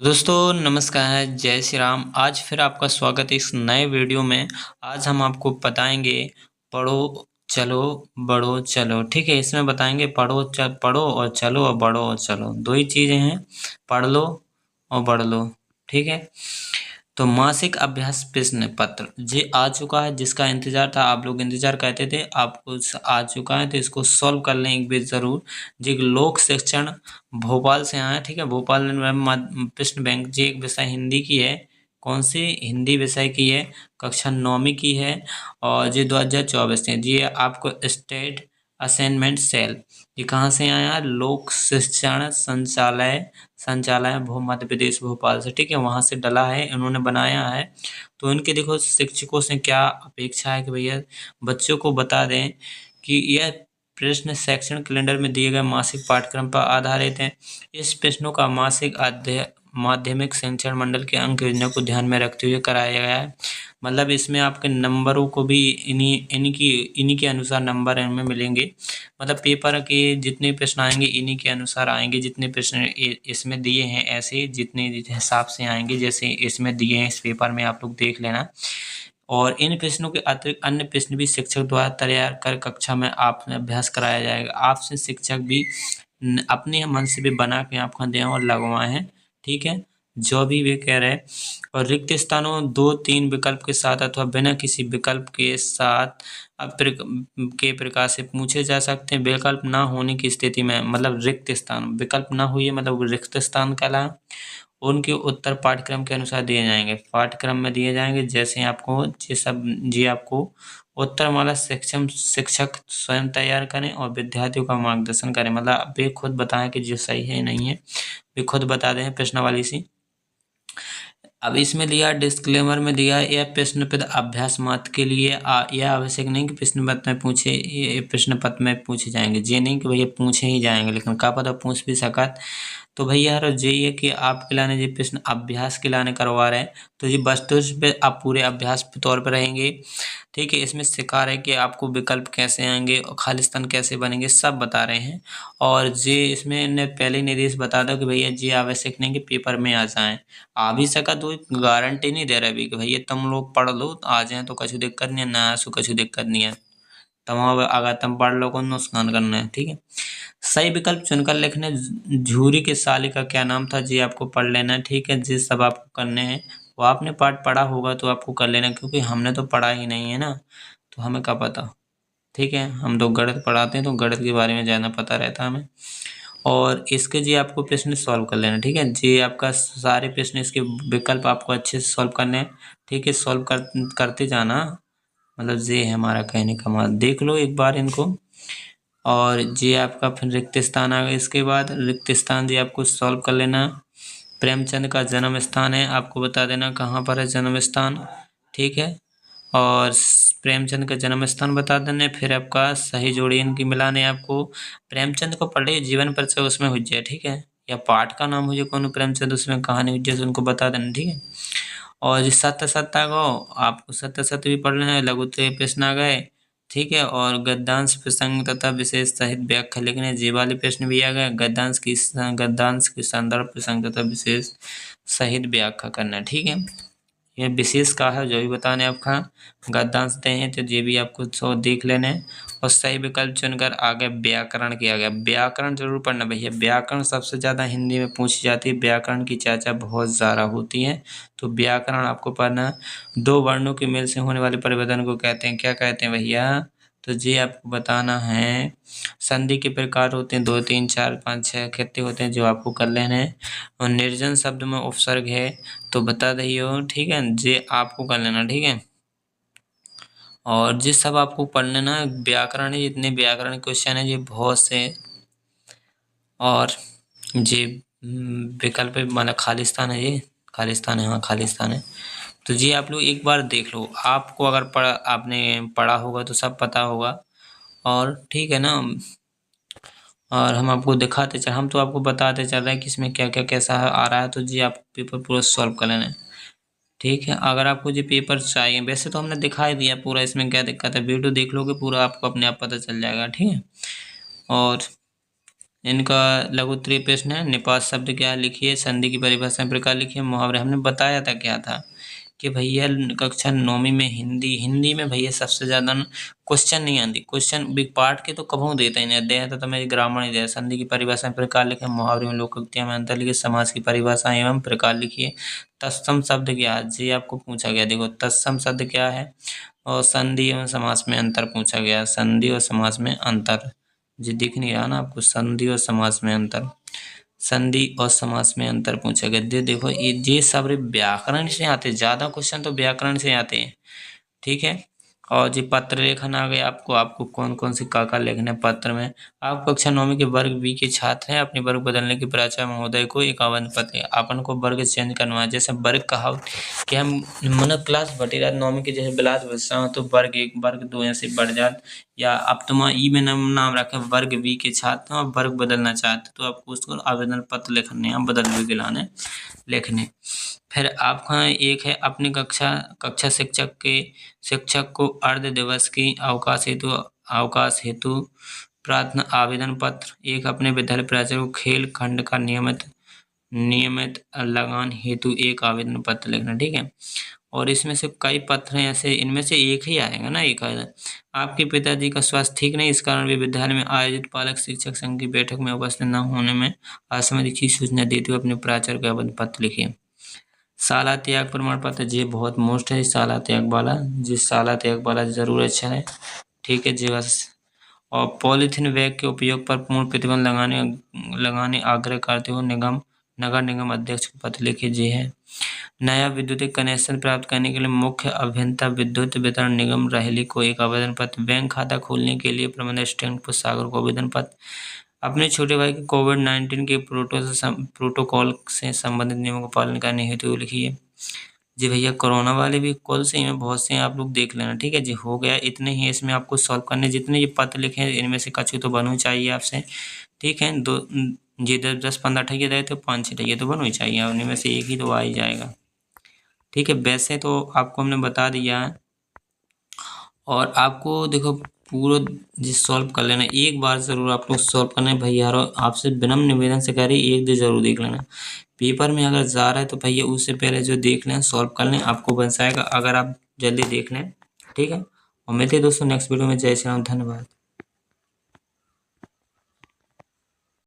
दोस्तों नमस्कार, जय श्री राम। आज फिर आपका स्वागत है इस नए वीडियो में। आज हम आपको बताएँगे पढ़ो, चलो, बढ़ो, चलो। ठीक है? इसमें बताएँगे पढ़ो और चलो और बढ़ो और चलो। 2 ही चीज़ें हैं, पढ़ लो और बढ़ लो। ठीक है? तो मासिक अभ्यास प्रश्न पत्र ये आ चुका है, जिसका इंतज़ार था, आप लोग इंतज़ार करते थे, आपको आ चुका है, तो इसको सॉल्व कर लें एक बार ज़रूर। जी लोक शिक्षण भोपाल से आया है, ठीक है? भोपाल प्रश्न बैंक जी एक विषय हिंदी की है। कौन सी? हिंदी विषय की है, कक्षा 9वीं की है और ये 2024 से। जी आपको स्टेट असाइनमेंट सेल, ये कहाँ से आया? लोक शिक्षण संचालय मध्य प्रदेश भोपाल से, ठीक है? वहाँ से डला है, इन्होंने बनाया है। तो इनके देखो शिक्षकों से क्या अपेक्षा है कि भैया बच्चों को बता दें कि यह प्रश्न शैक्षणिक कैलेंडर में दिए गए मासिक पाठ्यक्रम पर आधारित है। इस प्रश्नों का मासिक माध्यमिक शिक्षण मंडल के अंक योजना को ध्यान में रखते हुए कराया गया है। मतलब इसमें आपके नंबरों को भी इन्हीं के अनुसार नंबर इनमें मिलेंगे। मतलब पेपर के जितने प्रश्न आएंगे इन्हीं के अनुसार आएंगे। जितने प्रश्न इसमें दिए हैं ऐसे जितने हिसाब से आएंगे जैसे इसमें दिए हैं इस पेपर में, आप लोग देख लेना। और इन प्रश्नों के अतिरिक्त अन्य प्रश्न भी शिक्षक द्वारा तैयार कर कक्षा में आप अभ्यास कराया जाएगा। आपसे शिक्षक भी अपने मन से भी बना के आपको दें और लगवाए हैं, ठीक है? जो भी वे कह रहे हैं। और रिक्त स्थानों 2-3 विकल्प के साथ अथवा बिना किसी विकल्प के साथ के प्रकार से पूछे जा सकते हैं। विकल्प ना होने की स्थिति में, मतलब रिक्त स्थान, विकल्प ना हुई है मतलब रिक्त स्थान कहलाए। उनके उत्तर पाठ्यक्रम के अनुसार दिए जाएंगे, पाठ्यक्रम में दिए जाएंगे। जैसे आपको आपको उत्तरमाला शिक्षक स्वयं तैयार करें और विद्यार्थियों का मार्गदर्शन करें। मतलब वे खुद बताएं कि जो सही है नहीं है, वे खुद बता दें प्रश्नावली से। अब इसमें दिया डिस्क्लेमर में दिया यह प्रश्न पत्र अभ्यास मात्र के लिए यह आवश्यक नहीं कि प्रश्न पत्र में पूछे, ये प्रश्न पत्र में पूछे जाएंगे। ये नहीं कि भैया पूछे ही जाएंगे, लेकिन क्या पता पूछ भी सकत। तो भैया यार ये है कि आपके लाने ये प्रश्न अभ्यास के लाने करवा रहे हैं, तो ये वस्तु पे आप पूरे अभ्यास के तौर पर रहेंगे। ठीक है? इसमें सिखा रहे हैं कि आपको विकल्प कैसे आएंगे और खालिस्तान कैसे बनेंगे, सब बता रहे हैं। और ये इसमें ने पहले ही निर्देश बता दो कि भैया ये आवश्यक नहीं कि पेपर में आ जाएं। आ भी सका तो गारंटी नहीं दे रहा अभी कि भैया तुम लोग पढ़ लो आ जाए तो कछु दिक्कत नहीं है, ना आसू कछु दिक्कत नहीं है। तुम अगर तुम पढ़ लो को नुकसान करना है, ठीक है? सही विकल्प चुनकर लिखने। झूरी के साली का क्या नाम था जी आपको पढ़ लेना है, ठीक है? जिस सब आपको करने हैं वो आपने पाठ पढ़ा होगा तो आपको कर लेना, क्योंकि हमने तो पढ़ा ही नहीं है ना, तो हमें क्या पता। ठीक है? हम तो गणित पढ़ाते हैं तो गणित के बारे में ज़्यादा पता रहता है हमें। और इसके जी आपको प्रश्न सॉल्व कर लेना, ठीक है? जी आपका सारे प्रश्न इसके विकल्प आपको अच्छे से सॉल्व करने हैं, ठीक है? सॉल्व करते जाना, मतलब ये है हमारा कहने का मतलब। देख लो एक बार इनको। और ये आपका फिर रिक्त स्थान आ गया। इसके बाद रिक्त स्थान जी आपको सॉल्व कर लेना। प्रेमचंद का जन्म स्थान है, आपको बता देना कहाँ पर है जन्म स्थान, ठीक है? और प्रेमचंद का जन्म स्थान बता देना। फिर आपका सही जोड़ी इनकी मिलाने आपको। प्रेमचंद को पढ़े जीवन परिचय उसमें हो जाए, ठीक है? या पाठ का नाम हो जाए कौन प्रेमचंद, उसमें कहानी हो जाए तो उनको बता देना, ठीक है? और सत्य सत्ता को आपको सत्य सत्य भी पढ़ना है। लघुत्तरीय प्रश्न आ गए, ठीक है? और गद्यांश प्रसंग तथा विशेष सहित व्याख्या लिखने जी वाले प्रश्न भी आ गए। गद्यांश की संदर्भ प्रसंग तथा विशेष सहित व्याख्या करना, ठीक है? ये विशेष का है जो भी बताने आपका गद्यांश दे हैं तो ये भी आपको सो देख लेने हैं। और सही विकल्प चुनकर आगे व्याकरण किया गया। व्याकरण जरूर पढ़ना भैया, व्याकरण सबसे ज़्यादा हिंदी में पूछी जाती है, व्याकरण की चर्चा बहुत ज़्यादा होती है, तो व्याकरण आपको पढ़ना है। 2 वर्णों के मेल से होने वाले परिवर्तन को कहते हैं, क्या कहते हैं भैया? तो ये आपको बताना है। संधि के प्रकार होते हैं 2, 3, 4, 5, 6 कितने होते हैं जो आपको कर लेने हैं। और निर्जन शब्द में उपसर्ग है तो बता दियो, ठीक है? ये आपको कर लेना, ठीक है? और जिस सब आपको पढ़ लेना व्याकरण है, जितने व्याकरण क्वेश्चन है ये बहुत से। और ये विकल्प मतलब खालिस्तान है, ये खालिस्तान है, हाँ खालिस्तान है। तो जी आप लोग एक बार देख लो, आपको अगर आपने पढ़ा होगा तो सब पता होगा। और ठीक है ना? और हम आपको दिखाते चल, हम तो आपको बताते चल रहे हैं कि इसमें क्या क्या कैसा आ रहा है। तो जी आप पेपर पूरा सॉल्व कर लेना है, ठीक है? अगर आपको जो पेपर चाहिए, वैसे तो हमने दिखाई दिया पूरा, इसमें क्या दिक्कत है, वीडियो देख लोगे पूरा आपको अपने आप पता चल जाएगा, ठीक है? और इनका लघु उत्तरीय प्रश्न है। निपात शब्द क्या है लिखिए, संधि की परिभाषा प्रकार लिखिए, मुहावरे हमने बताया था क्या था कि भैया कक्षा 9वीं में हिंदी में भैया सबसे ज़्यादा क्वेश्चन नहीं आती, क्वेश्चन बिग पार्ट के तो कभू देता ही नहीं, दे तो मैं ग्रामर नहीं दे। संधि की परिभाषा प्रकार लिखे, मुहावरे में लोकोक्तियां में अंतर लिखिए, समास की परिभाषा एवं प्रकार लिखिए। तत्सम शब्द क्या है जी आपको पूछा गया, देखो तत्सम शब्द क्या है, और संधि एवं समास में अंतर पूछा गया, संधि और समास में अंतर जी दिख नहीं रहा ना आपको, संधि और समास में अंतर, संधि और समास में अंतर पूछा गया। देखो ये सब व्याकरण से आते, ज्यादा क्वेश्चन तो व्याकरण से आते हैं, ठीक है। और जी पत्र लेखन आ गया आपको, आपको कौन कौन से का लिखने पत्र में। आप कक्षा 9वीं के वर्ग बी के छात्र हैं, अपने वर्ग बदलने की प्राचार्य महोदय को एक आवेदन पत्र, अपन को वर्ग चेंज करना है। जैसे वर्ग कहा कि हम मन क्लास बटी रात 9वीं के जैसे बिलास बच्चा हो तो वर्ग 1 वर्ग 2 ऐसे बढ़ जात, या अब तुम ई में नाम रखें वर्ग बी के छात्र और वर्ग बदलना चाहते तो आपको उसको आवेदन पत्र लिखने हैं, बदल भी गिलाने लिखने। फिर आपका एक है अपनी कक्षा शिक्षक को अर्ध दिवस की अवकाश हेतु प्रार्थना आवेदन पत्र। एक अपने विद्यालय प्राचार्य को खेल खंड का नियमित लगान हेतु एक आवेदन पत्र लिखना, ठीक है। और इसमें से कई पत्र हैं ऐसे, इनमें से एक ही आएगा ना, एक आएगा। आपके पिताजी का स्वास्थ्य ठीक नहीं, इस कारण वे विद्यालय में आयोजित पालक शिक्षक संघ की बैठक में उपस्थित न होने में असमर्थ की सूचना देते हुए अपने प्राचार्य को आवेदन पत्र लिखिए। शाला त्याग प्रमाण पत्र जी बहुत मोस्ट है, शाला त्याग वाला जी, शाला त्याग वाला जरूर अच्छा है, ठीक है जी बस। और पॉलीथीन बैग के उपयोग पर पूर्ण प्रतिबंध लगाने आग्रह करते हुए नगर निगम अध्यक्ष को पत्र लिखे जी है। नया विद्युतिक कनेक्शन प्राप्त करने के लिए मुख्य अभियंता विद्युत वितरण निगम रहेली को एक आवेदन पत्र। बैंक खाता खोलने के लिए प्रबंध असिस्टेंट सागर को आवेदन पत्र। अपने छोटे भाई के कोविड-19 के प्रोटोकॉल से संबंधित नियमों का पालन करने हेतु लिखिए जी। भैया कोरोना वाले भी कॉल से ही बहुत से आप लोग देख लेना, ठीक है जी। हो गया इतने ही इसमें आपको सॉल्व करने, जितने ये पत्र लिखे हैं इनमें से कछु तो बनना चाहिए आपसे, ठीक है। दो जी 10-15 ठहिए रहे तो 5-6 ठहिए तो बनना ही चाहिए, उनमें से एक ही तो आ ही जाएगा, ठीक है। वैसे तो आपको हमने बता दिया है, और आपको देखो पूरा जिस सॉल्व कर लेना, एक बार ज़रूर आप लोग सॉल्व करना है भैया, और आपसे विनम्र निवेदन से कह रही एक दिन ज़रूर देख लेना। पेपर में अगर जा रहा है तो भैया उससे पहले जो देख लें सॉल्व कर लें, आपको बन जाएगा अगर आप जल्दी देख लें, ठीक है। और मिलते हैं दोस्तों नेक्स्ट वीडियो में। जय श्री राम, धन्यवाद।